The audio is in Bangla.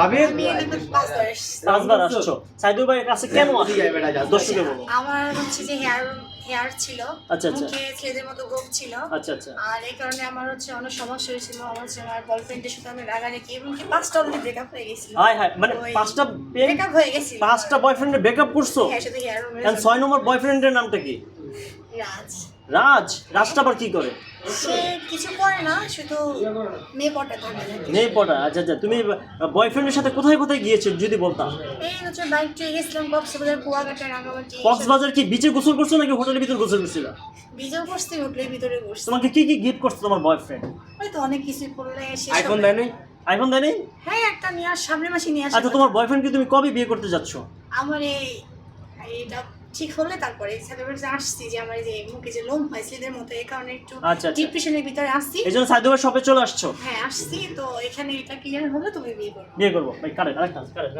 আমি পাঁচবার আসছো। সাইদুল ভাইয়ের কাছে কেন আসছো দর্শকে বলো। আমার হচ্ছে যে হেয়ার ছিল, আচ্ছা আচ্ছা মুখে ছেলেদের মতো গোপ ছিল। আচ্ছা আচ্ছা। আর এই কারণে আমার হচ্ছে অনেক সমস্যা হয়েছিল। আমার হচ্ছে আমার বয়ফ্রেন্ডের সাথে আমি রাগারাগি এবং কি 5টা অলরেডি ব্রেকআপ হয়ে গেছিল। হাই হাই, মানে 5টা ব্রেকআপ হয়ে গেছিল, 5টা বয়ফ্রেন্ডের ব্রেকআপ করছো? হ্যাঁ, শুধু হেয়ার। এন্ড 6 নম্বর বয়ফ্রেন্ডের নামটা কি? রাজ। রাজটা আবার কি করে? সে কিছু করে না, শুধু মেয়ে পটা ধরে। মেয়ে পড়া। আচ্ছা আচ্ছা। তুমি বয়ফ্রেন্ডের সাথে কোথায় কোথায় গিয়েছো যদি বলতাম? এই হচ্ছে বাইক ট্রিপ গেছিলাম, কক্সবাজার, কুয়াকাটা, রাঙামাটি। কক্সবাজার কি বিচে গোসল করছো নাকি হোটেলের ভিতর গোসল করছিল? বিজয় করছি, হোটেলের ভিতরে বসছি। তোমাকে কি কি গিফট করছে তোমার বয়ফ্রেন্ড? হয়তো অনেক কিছু করলে শেষ আইফোন হবে। দেয় নাই? আইফোন দেয়নি? হ্যাঁ, একটা নিয়ে সামনের মাসে নিয়ে আসি। আচ্ছা, তোমার বয়ফ্রেন্ডকে তুমি কবে বিয়ে করতে যাচ্ছ? আমার এইটা ঠিক হলে তারপরে সাথে আসছি যে আমার যে মুখে যে লোম হয় ছেলেদের মতো, এই কারণে একটু আচ্ছা, আচ্ছা। ডিপ্রেশনের ভিতরে আসছি। এই জন্য সাইদুলের শপে চলে আসছো? হ্যাঁ, আসছি তো। এখানে এটা ক্লিয়ার হলে তুমি বিয়ে করবে। বিয়ে করবো ভাই। কারেন্ট আরেকটা কারেন্ট